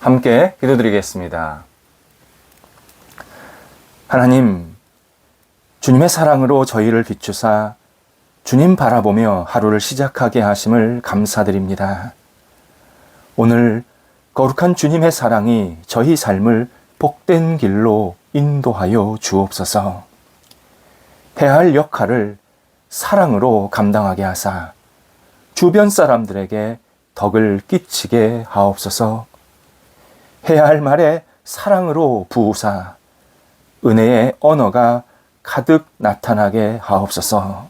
함께 기도드리겠습니다. 하나님, 주님의 사랑으로 저희를 비추사 주님 바라보며 하루를 시작하게 하심을 감사드립니다. 오늘 거룩한 주님의 사랑이 저희 삶을 복된 길로 인도하여 주옵소서. 해야 할 역할을 사랑으로 감당하게 하사 주변 사람들에게 덕을 끼치게 하옵소서. 해야 할 말에 사랑으로 부으사 은혜의 언어가 가득 나타나게 하옵소서.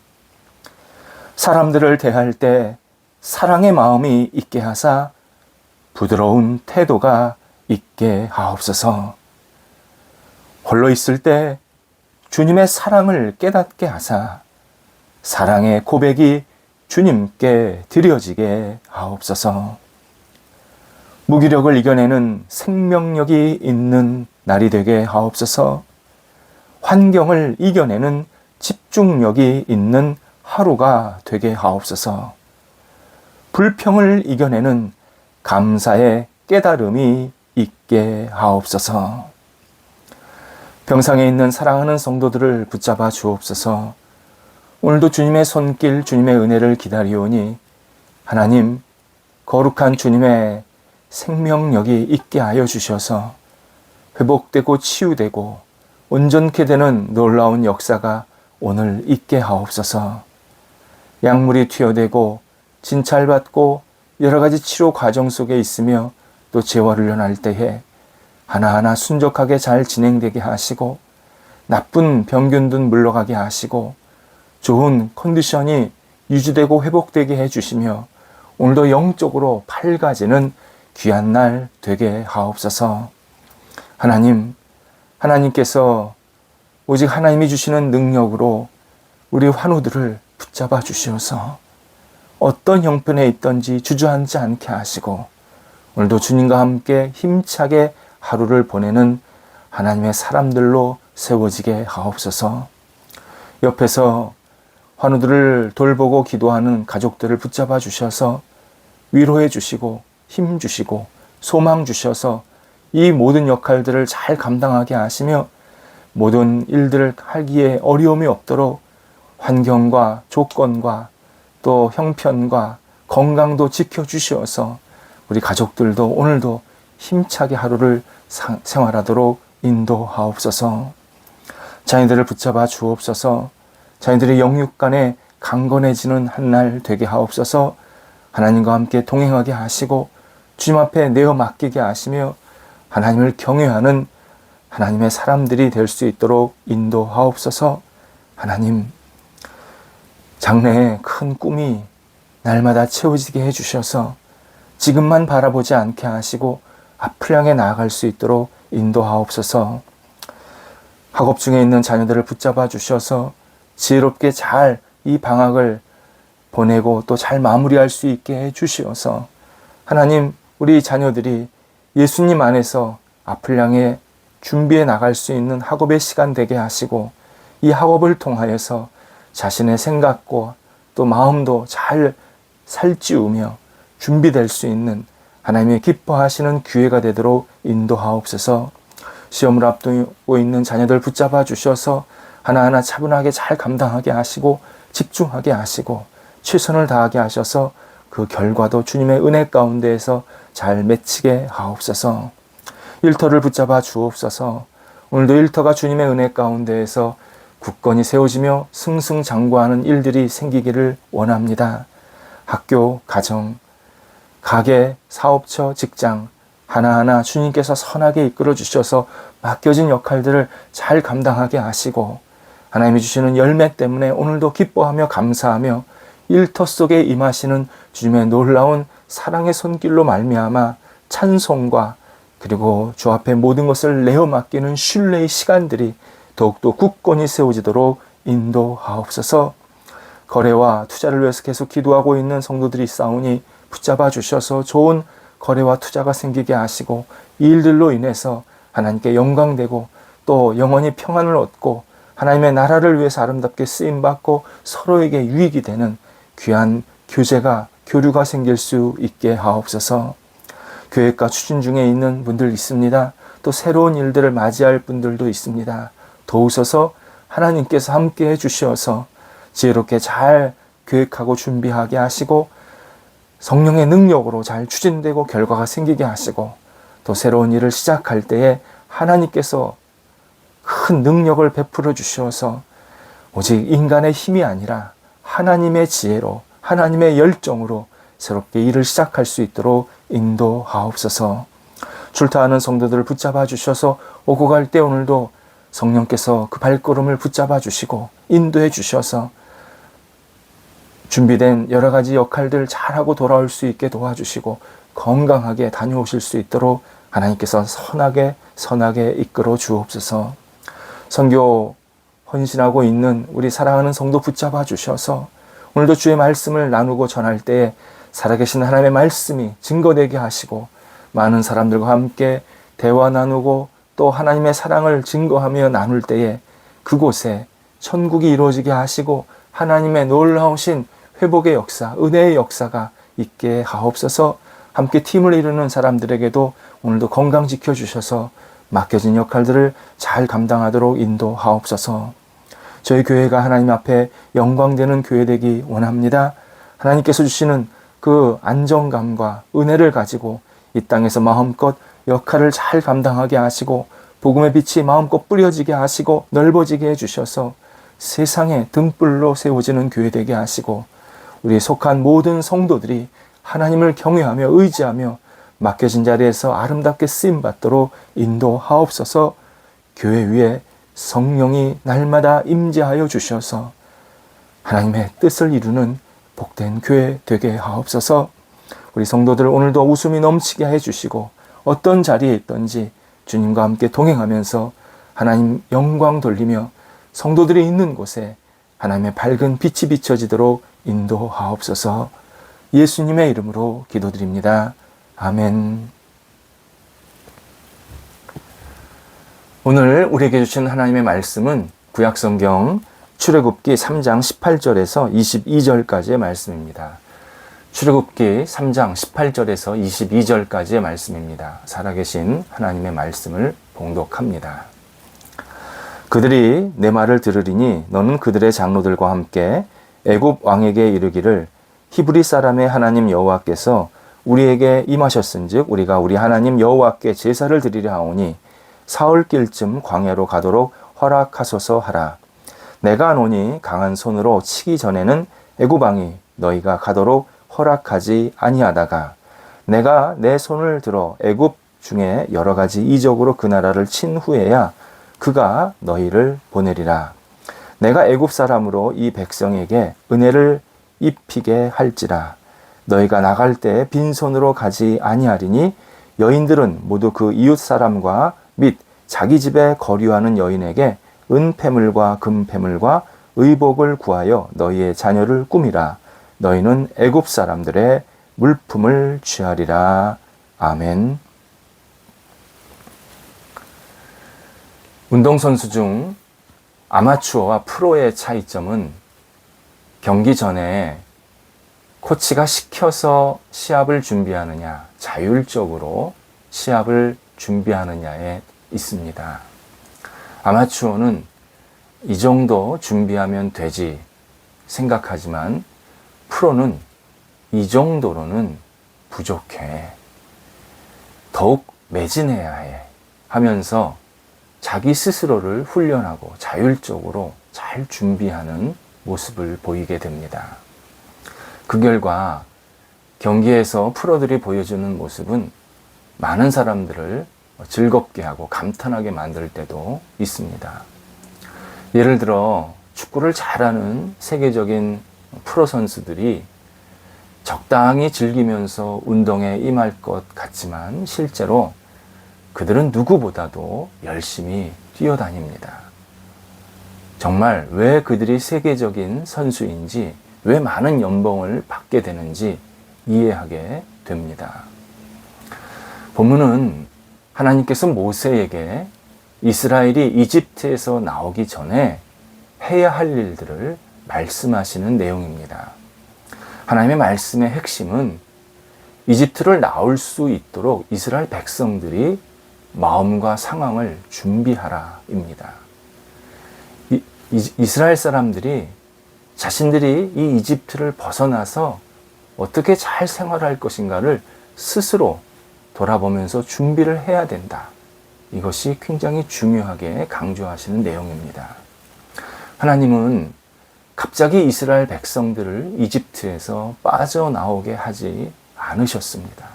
사람들을 대할 때 사랑의 마음이 있게 하사 부드러운 태도가 있게 하옵소서. 홀로 있을 때 주님의 사랑을 깨닫게 하사 사랑의 고백이 주님께 드려지게 하옵소서. 무기력을 이겨내는 생명력이 있는 날이 되게 하옵소서. 환경을 이겨내는 집중력이 있는 하루가 되게 하옵소서. 불평을 이겨내는 감사의 깨달음이 있게 하옵소서. 병상에 있는 사랑하는 성도들을 붙잡아 주옵소서. 오늘도 주님의 손길, 주님의 은혜를 기다리오니 하나님, 거룩한 주님의 생명력이 있게 하여 주셔서 회복되고 치유되고 온전케 되는 놀라운 역사가 오늘 있게 하옵소서. 약물이 투여되고 진찰받고 여러 가지 치료 과정 속에 있으며 또 재활훈련할 때에 하나하나 순적하게 잘 진행되게 하시고 나쁜 병균들 물러가게 하시고 좋은 컨디션이 유지되고 회복되게 해주시며 오늘도 영적으로 밝아지는 귀한 날 되게 하옵소서. 하나님, 하나님께서 오직 하나님이 주시는 능력으로 우리 환우들을 붙잡아 주시어서 어떤 형편에 있든지 주저앉지 않게 하시고 오늘도 주님과 함께 힘차게 하루를 보내는 하나님의 사람들로 세워지게 하옵소서. 옆에서 환우들을 돌보고 기도하는 가족들을 붙잡아 주셔서 위로해 주시고 힘 주시고 소망 주셔서 이 모든 역할들을 잘 감당하게 하시며 모든 일들을 하기에 어려움이 없도록 환경과 조건과 또 형편과 건강도 지켜주시어서 우리 가족들도 오늘도 힘차게 하루를 생활하도록 인도하옵소서. 자녀들을 붙잡아 주옵소서. 자녀들의 영육간에 강건해지는 한 날 되게 하옵소서. 하나님과 함께 동행하게 하시고 주님 앞에 내어 맡기게 하시며 하나님을 경외하는 하나님의 사람들이 될 수 있도록 인도하옵소서. 하나님, 장래에 큰 꿈이 날마다 채워지게 해주셔서 지금만 바라보지 않게 하시고 앞을 향해 나아갈 수 있도록 인도하옵소서. 학업 중에 있는 자녀들을 붙잡아 주셔서 지혜롭게 잘 이 방학을 보내고 또 잘 마무리할 수 있게 해주시어서 하나님, 우리 자녀들이 예수님 안에서 앞을 향해 준비해 나갈 수 있는 학업의 시간 되게 하시고 이 학업을 통하여서 자신의 생각과 또 마음도 잘 살찌우며 준비될 수 있는 하나님의 기뻐하시는 기회가 되도록 인도하옵소서. 시험을 앞두고 있는 자녀들 붙잡아 주셔서 하나하나 차분하게 잘 감당하게 하시고 집중하게 하시고 최선을 다하게 하셔서 그 결과도 주님의 은혜 가운데에서 잘 맺히게 하옵소서. 일터를 붙잡아 주옵소서. 오늘도 일터가 주님의 은혜 가운데에서 굳건히 세워지며 승승장구하는 일들이 생기기를 원합니다. 학교, 가정, 가게, 사업처, 직장 하나하나 주님께서 선하게 이끌어 주셔서 맡겨진 역할들을 잘 감당하게 하시고 하나님이 주시는 열매 때문에 오늘도 기뻐하며 감사하며 일터 속에 임하시는 주님의 놀라운 사랑의 손길로 말미암아 찬송과 그리고 주 앞에 모든 것을 내어 맡기는 신뢰의 시간들이 더욱더 굳건히 세워지도록 인도하옵소서. 거래와 투자를 위해서 계속 기도하고 있는 성도들이 있사오니 붙잡아 주셔서 좋은 거래와 투자가 생기게 하시고 이 일들로 인해서 하나님께 영광되고 또 영원히 평안을 얻고 하나님의 나라를 위해서 아름답게 쓰임받고 서로에게 유익이 되는 귀한 교제가 교류가 생길 수 있게 하옵소서. 계획과 추진 중에 있는 분들 있습니다. 또 새로운 일들을 맞이할 분들도 있습니다. 도우셔서 하나님께서 함께 해주셔서 지혜롭게 잘 계획하고 준비하게 하시고 성령의 능력으로 잘 추진되고 결과가 생기게 하시고 또 새로운 일을 시작할 때에 하나님께서 큰 능력을 베풀어 주셔서 오직 인간의 힘이 아니라 하나님의 지혜로 하나님의 열정으로 새롭게 일을 시작할 수 있도록 인도하옵소서. 출타하는 성도들을 붙잡아 주셔서 오고 갈 때 오늘도 성령께서 그 발걸음을 붙잡아 주시고 인도해 주셔서 준비된 여러 가지 역할들 잘하고 돌아올 수 있게 도와주시고 건강하게 다녀오실 수 있도록 하나님께서 선하게 이끌어 주옵소서. 선교 헌신하고 있는 우리 사랑하는 성도 붙잡아 주셔서 오늘도 주의 말씀을 나누고 전할 때에 살아계신 하나님의 말씀이 증거되게 하시고 많은 사람들과 함께 대화 나누고 또 하나님의 사랑을 증거하며 나눌 때에 그곳에 천국이 이루어지게 하시고 하나님의 놀라우신 회복의 역사, 은혜의 역사가 있게 하옵소서. 함께 팀을 이루는 사람들에게도 오늘도 건강 지켜주셔서 맡겨진 역할들을 잘 감당하도록 인도하옵소서. 저희 교회가 하나님 앞에 영광되는 교회 되기 원합니다. 하나님께서 주시는 그 안정감과 은혜를 가지고 이 땅에서 마음껏 역할을 잘 감당하게 하시고 복음의 빛이 마음껏 뿌려지게 하시고 넓어지게 해주셔서 세상에 등불로 세워지는 교회 되게 하시고 우리 속한 모든 성도들이 하나님을 경외하며 의지하며 맡겨진 자리에서 아름답게 쓰임받도록 인도하옵소서. 교회 위에 성령이 날마다 임재하여 주셔서 하나님의 뜻을 이루는 복된 교회 되게 하옵소서. 우리 성도들 오늘도 웃음이 넘치게 해주시고 어떤 자리에 있든지 주님과 함께 동행하면서 하나님 영광 돌리며 성도들이 있는 곳에 하나님의 밝은 빛이 비춰지도록 인도하옵소서. 예수님의 이름으로 기도드립니다. 아멘. 오늘 우리에게 주신 하나님의 말씀은 구약성경 출애굽기 3장 18절에서 22절까지의 말씀입니다. 출애굽기 3장 18절에서 22절까지의 말씀입니다. 살아계신 하나님의 말씀을 봉독합니다. 그들이 내 말을 들으리니 너는 그들의 장로들과 함께 애굽 왕에게 이르기를 히브리 사람의 하나님 여호와께서 우리에게 임하셨은즉 우리가 우리 하나님 여호와께 제사를 드리려 하오니 사흘길쯤 광야로 가도록 허락하소서 하라. 내가 노니 강한 손으로 치기 전에는 애굽 왕이 너희가 가도록 허락하지 아니하다가 내가 내 손을 들어 애굽 중에 여러 가지 이적으로 그 나라를 친 후에야 그가 너희를 보내리라. 내가 애굽 사람으로 이 백성에게 은혜를 입히게 할지라. 너희가 나갈 때 빈손으로 가지 아니하리니 여인들은 모두 그 이웃 사람과 및 자기 집에 거류하는 여인에게 은폐물과 금폐물과 의복을 구하여 너희의 자녀를 꾸미라. 너희는 애굽 사람들의 물품을 취하리라. 아멘. 운동선수 중 아마추어와 프로의 차이점은 경기 전에 코치가 시켜서 시합을 준비하느냐, 자율적으로 시합을 준비하느냐에 있습니다. 아마추어는 이 정도 준비하면 되지 생각하지만 프로는 이 정도로는 부족해. 더욱 매진해야 해 하면서 자기 스스로를 훈련하고 자율적으로 잘 준비하는 모습을 보이게 됩니다. 그 결과 경기에서 프로들이 보여주는 모습은 많은 사람들을 즐겁게 하고 감탄하게 만들 때도 있습니다. 예를 들어 축구를 잘하는 세계적인 프로 선수들이 적당히 즐기면서 운동에 임할 것 같지만 실제로 그들은 누구보다도 열심히 뛰어다닙니다. 정말 왜 그들이 세계적인 선수인지, 왜 많은 연봉을 받게 되는지 이해하게 됩니다. 본문은 하나님께서 모세에게 이스라엘이 이집트에서 나오기 전에 해야 할 일들을 말씀하시는 내용입니다. 하나님의 말씀의 핵심은 이집트를 나올 수 있도록 이스라엘 백성들이 마음과 상황을 준비하라입니다. 이스라엘 사람들이 자신들이 이 이집트를 벗어나서 어떻게 잘 생활할 것인가를 스스로 돌아보면서 준비를 해야 된다. 이것이 굉장히 중요하게 강조하시는 내용입니다. 하나님은 갑자기 이스라엘 백성들을 이집트에서 빠져나오게 하지 않으셨습니다.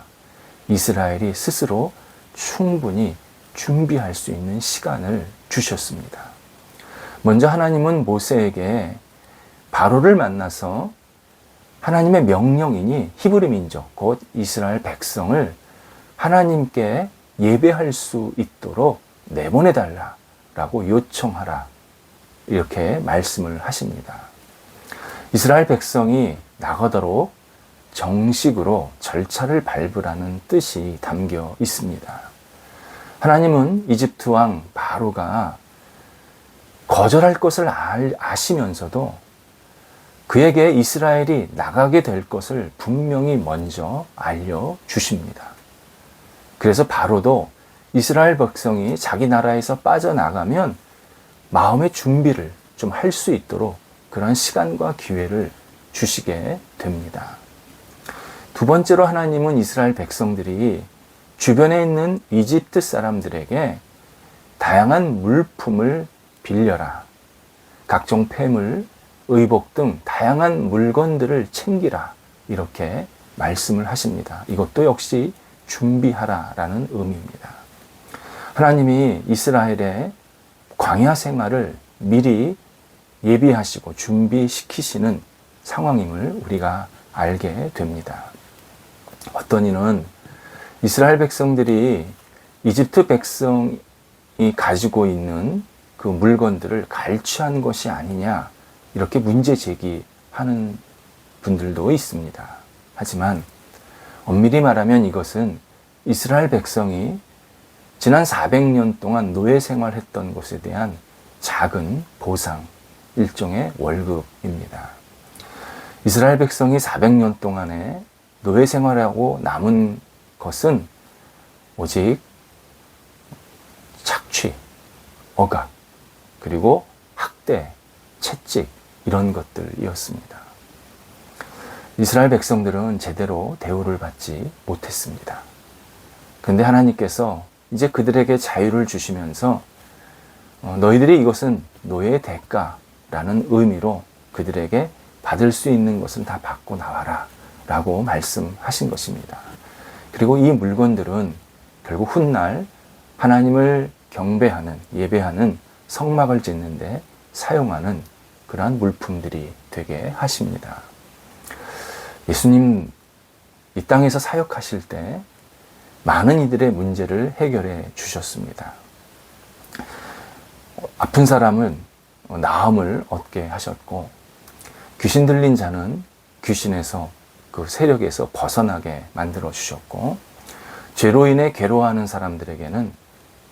이스라엘이 스스로 충분히 준비할 수 있는 시간을 주셨습니다. 먼저 하나님은 모세에게 바로를 만나서 하나님의 명령이니 히브리 민족 곧 이스라엘 백성을 하나님께 예배할 수 있도록 내보내달라고 요청하라, 이렇게 말씀을 하십니다. 이스라엘 백성이 나가도록 정식으로 절차를 밟으라는 뜻이 담겨 있습니다. 하나님은 이집트 왕 바로가 거절할 것을 아시면서도 그에게 이스라엘이 나가게 될 것을 분명히 먼저 알려주십니다. 그래서 바로도 이스라엘 백성이 자기 나라에서 빠져나가면 마음의 준비를 좀 할 수 있도록 그런 시간과 기회를 주시게 됩니다. 두 번째로 하나님은 이스라엘 백성들이 주변에 있는 이집트 사람들에게 다양한 물품을 빌려라, 각종 폐물, 의복 등 다양한 물건들을 챙기라, 이렇게 말씀을 하십니다. 이것도 역시 준비하라라는 의미입니다. 하나님이 이스라엘의 광야 생활을 미리 예비하시고 준비시키시는 상황임을 우리가 알게 됩니다. 어떤 이는 이스라엘 백성들이 이집트 백성이 가지고 있는 그 물건들을 갈취한 것이 아니냐, 이렇게 문제 제기하는 분들도 있습니다. 하지만 엄밀히 말하면 이것은 이스라엘 백성이 지난 400년 동안 노예 생활했던 것에 대한 작은 보상, 일종의 월급입니다. 이스라엘 백성이 400년 동안에 노예 생활하고 남은 것은 오직 착취, 억압, 그리고 학대, 채찍, 이런 것들이었습니다. 이스라엘 백성들은 제대로 대우를 받지 못했습니다. 그런데 하나님께서 이제 그들에게 자유를 주시면서 너희들이 이것은 노예의 대가라는 의미로 그들에게 받을 수 있는 것은 다 받고 나와라 라고 말씀하신 것입니다. 그리고 이 물건들은 결국 훗날 하나님을 경배하는, 예배하는 성막을 짓는데 사용하는 그러한 물품들이 되게 하십니다. 예수님 이 땅에서 사역하실 때 많은 이들의 문제를 해결해 주셨습니다. 아픈 사람은 나음을 얻게 하셨고, 귀신 들린 자는 귀신에서, 그 세력에서 벗어나게 만들어 주셨고, 죄로 인해 괴로워하는 사람들에게는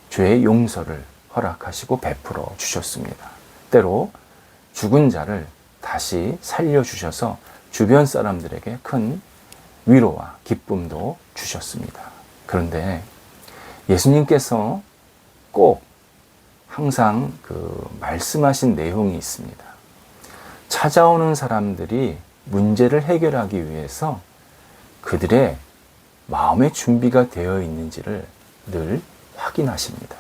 죄의 용서를 허락하시고 베풀어 주셨습니다. 때로 죽은 자를 다시 살려주셔서 주변 사람들에게 큰 위로와 기쁨도 주셨습니다. 그런데 예수님께서 꼭 항상 말씀하신 내용이 있습니다. 찾아오는 사람들이 문제를 해결하기 위해서 그들의 마음의 준비가 되어 있는지를 늘 확인하십니다.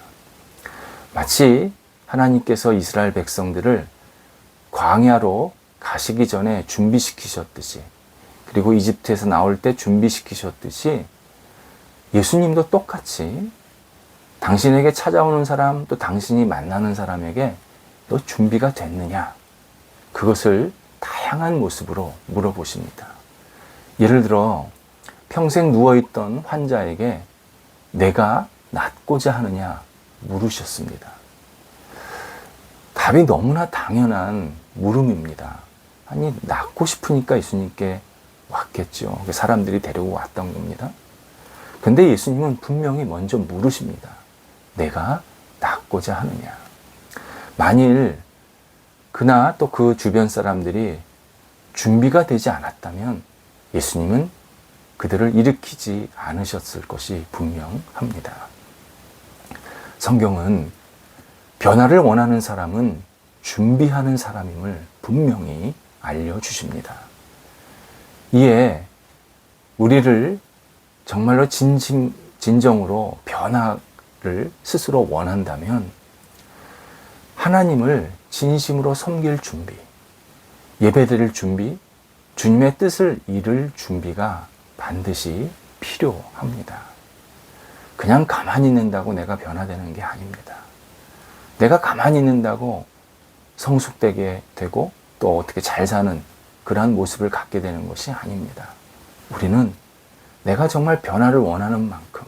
마치 하나님께서 이스라엘 백성들을 광야로 가시기 전에 준비시키셨듯이, 그리고 이집트에서 나올 때 준비시키셨듯이 예수님도 똑같이 당신에게 찾아오는 사람, 또 당신이 만나는 사람에게 너 준비가 됐느냐? 그것을 다양한 모습으로 물어보십니다. 예를 들어 평생 누워있던 환자에게 내가 낫고자 하느냐 물으셨습니다. 답이 너무나 당연한 물음입니다. 아니, 낫고 싶으니까 예수님께 왔겠죠. 사람들이 데리고 왔던 겁니다. 근데 예수님은 분명히 먼저 물으십니다. 내가 낫고자 하느냐. 만일 그나 또 그 주변 사람들이 준비가 되지 않았다면 예수님은 그들을 일으키지 않으셨을 것이 분명합니다. 성경은 변화를 원하는 사람은 준비하는 사람임을 분명히 알려주십니다. 이에 우리를 정말로 진정으로 변화를 스스로 원한다면 하나님을 진심으로 섬길 준비, 예배드릴 준비, 주님의 뜻을 이룰 준비가 반드시 필요합니다. 그냥 가만히 있는다고 내가 변화되는 게 아닙니다. 내가 가만히 있는다고 성숙되게 되고 또 어떻게 잘 사는 그러한 모습을 갖게 되는 것이 아닙니다. 우리는 내가 정말 변화를 원하는 만큼,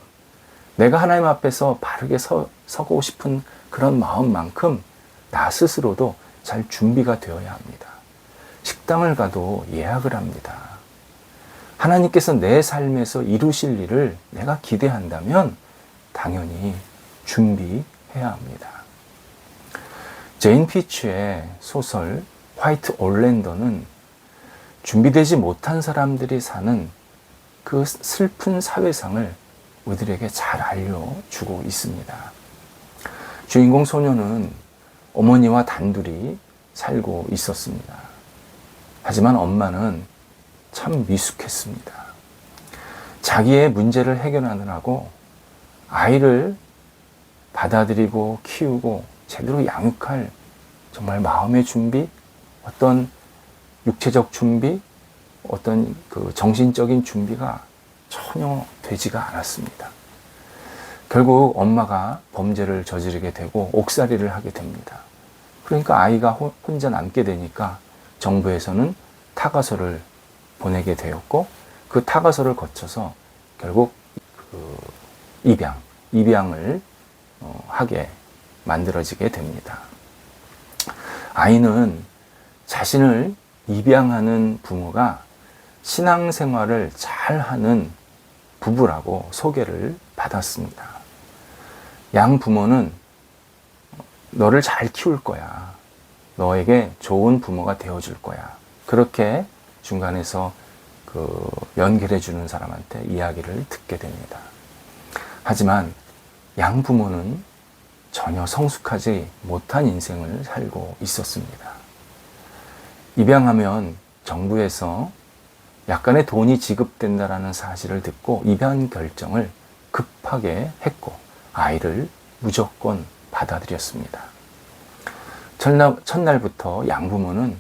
내가 하나님 앞에서 바르게 서고 싶은 그런 마음만큼 나 스스로도 잘 준비가 되어야 합니다. 식당을 가도 예약을 합니다. 하나님께서 내 삶에서 이루실 일을 내가 기대한다면 당연히 준비해야 합니다. 제인 피츠의 소설 화이트 올랜도는 준비되지 못한 사람들이 사는 그 슬픈 사회상을 우리들에게 잘 알려주고 있습니다. 주인공 소녀는 어머니와 단둘이 살고 있었습니다. 하지만 엄마는 참 미숙했습니다. 자기의 문제를 해결하느라고 아이를 받아들이고 키우고 제대로 양육할 정말 마음의 준비, 어떤 육체적 준비, 어떤 그 정신적인 준비가 전혀 되지가 않았습니다. 결국 엄마가 범죄를 저지르게 되고 옥살이를 하게 됩니다. 그러니까 아이가 혼자 남게 되니까 정부에서는 타가서를 보내게 되었고 그 타가서를 거쳐서 결국 그 입양을 하게 만들어지게 됩니다. 아이는 자신을 입양하는 부모가 신앙생활을 잘하는 부부라고 소개를 받았습니다. 양 부모는 너를 잘 키울 거야. 너에게 좋은 부모가 되어줄 거야. 그렇게 중간에서 그 연결해 주는 사람한테 이야기를 듣게 됩니다. 하지만 양 부모는 전혀 성숙하지 못한 인생을 살고 있었습니다. 입양하면 정부에서 약간의 돈이 지급된다라는 사실을 듣고 입양 결정을 급하게 했고 아이를 무조건 받아들였습니다. 첫날부터 양부모는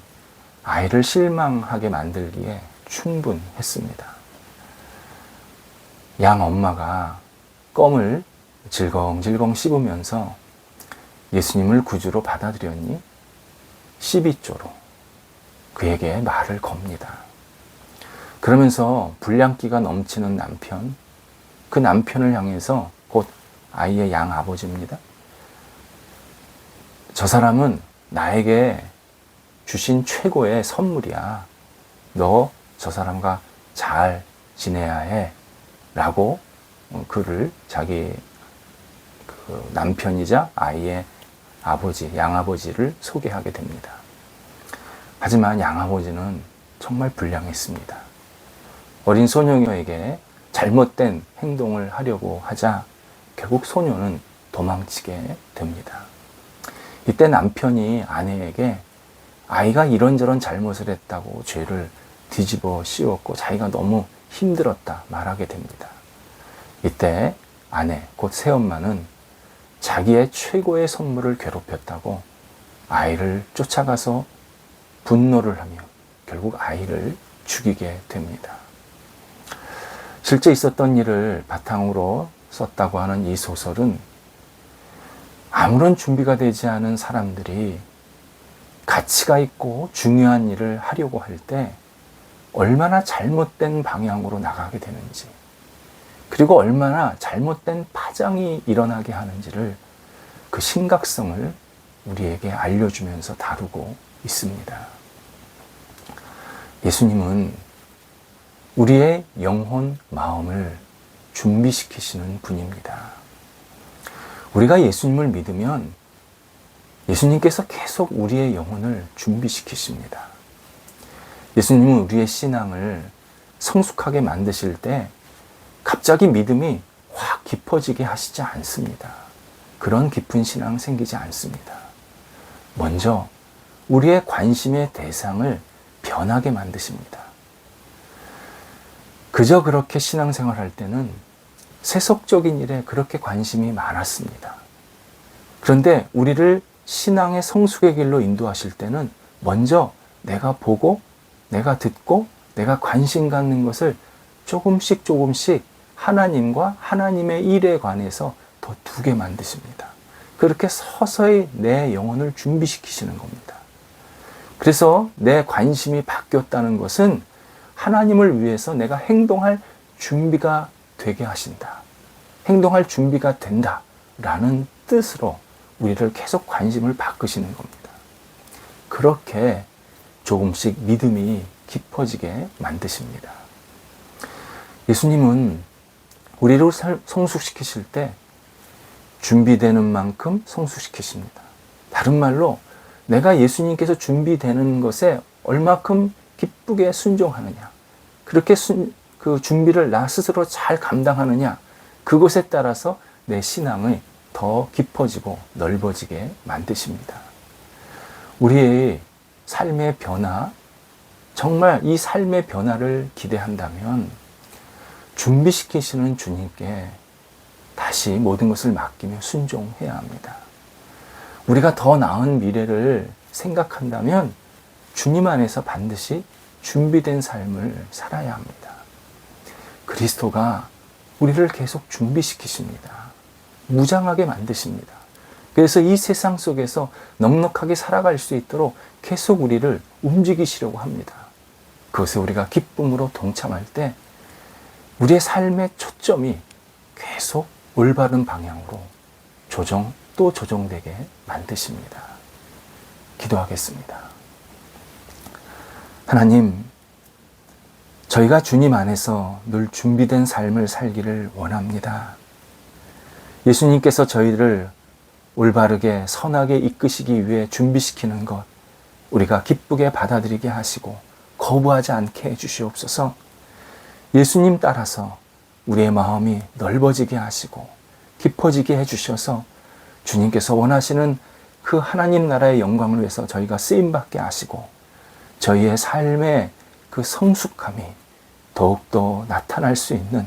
아이를 실망하게 만들기에 충분했습니다. 양 엄마가 껌을 질겅질겅 씹으면서 예수님을 구주로 받아들였니? 12조로 그에게 말을 겁니다. 그러면서 불량기가 넘치는 남편, 그 남편을 향해서 곧 아이의 양 아버지입니다. 저 사람은 나에게 주신 최고의 선물이야. 너 저 사람과 잘 지내야 해. 라고 그를 자기 그 남편이자 아이의 아버지, 양아버지를 소개하게 됩니다. 하지만 양아버지는 정말 불량했습니다. 어린 소녀에게 잘못된 행동을 하려고 하자 결국 소녀는 도망치게 됩니다. 이때 남편이 아내에게 아이가 이런저런 잘못을 했다고 죄를 뒤집어 씌웠고 자기가 너무 힘들었다 말하게 됩니다. 이때 아내, 곧 새엄마는 자기의 최고의 선물을 괴롭혔다고 아이를 쫓아가서 분노를 하며 결국 아이를 죽이게 됩니다. 실제 있었던 일을 바탕으로 썼다고 하는 이 소설은 아무런 준비가 되지 않은 사람들이 가치가 있고 중요한 일을 하려고 할 때 얼마나 잘못된 방향으로 나가게 되는지, 그리고 얼마나 잘못된 파장이 일어나게 하는지를 그 심각성을 우리에게 알려주면서 다루고 있습니다. 예수님은 우리의 영혼, 마음을 준비시키시는 분입니다. 우리가 예수님을 믿으면 예수님께서 계속 우리의 영혼을 준비시키십니다. 예수님은 우리의 신앙을 성숙하게 만드실 때 갑자기 믿음이 확 깊어지게 하시지 않습니다. 그런 깊은 신앙 생기지 않습니다. 먼저 우리의 관심의 대상을 변하게 만드십니다. 그저 그렇게 신앙생활 할 때는 세속적인 일에 그렇게 관심이 많았습니다. 그런데 우리를 신앙의 성숙의 길로 인도하실 때는 먼저 내가 보고, 내가 듣고, 내가 관심 갖는 것을 조금씩 하나님과 하나님의 일에 관해서 더 두게 만드십니다. 그렇게 서서히 내 영혼을 준비시키시는 겁니다. 그래서 내 관심이 바뀌었다는 것은 하나님을 위해서 내가 행동할 준비가 되게 하신다. 행동할 준비가 된다. 라는 뜻으로 우리를 계속 관심을 바꾸시는 겁니다. 그렇게 조금씩 믿음이 깊어지게 만드십니다. 예수님은 우리를 성숙시키실 때 준비되는 만큼 성숙시키십니다. 다른 말로 내가 예수님께서 준비되는 것에 얼마큼 기쁘게 순종하느냐, 그렇게 그 준비를 나 스스로 잘 감당하느냐, 그것에 따라서 내 신앙이 더 깊어지고 넓어지게 만드십니다. 우리의 삶의 변화, 정말 이 삶의 변화를 기대한다면 준비시키시는 주님께 다시 모든 것을 맡기며 순종해야 합니다. 우리가 더 나은 미래를 생각한다면 주님 안에서 반드시 준비된 삶을 살아야 합니다. 그리스도가 우리를 계속 준비시키십니다. 무장하게 만드십니다. 그래서 이 세상 속에서 넉넉하게 살아갈 수 있도록 계속 우리를 움직이시려고 합니다. 그것에 우리가 기쁨으로 동참할 때 우리의 삶의 초점이 계속 올바른 방향으로 또 조정되게 만드십니다. 기도하겠습니다. 하나님, 저희가 주님 안에서 늘 준비된 삶을 살기를 원합니다. 예수님께서 저희를 올바르게 선하게 이끄시기 위해 준비시키는 것, 우리가 기쁘게 받아들이게 하시고 거부하지 않게 해주시옵소서. 예수님 따라서 우리의 마음이 넓어지게 하시고 깊어지게 해주셔서 주님께서 원하시는 그 하나님 나라의 영광을 위해서 저희가 쓰임받게 하시고 저희의 삶의 그 성숙함이 더욱더 나타날 수 있는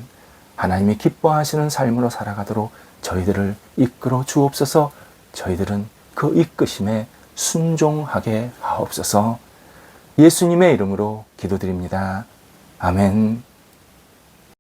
하나님이 기뻐하시는 삶으로 살아가도록 저희들을 이끌어 주옵소서. 저희들은 그 이끄심에 순종하게 하옵소서. 예수님의 이름으로 기도드립니다. 아멘.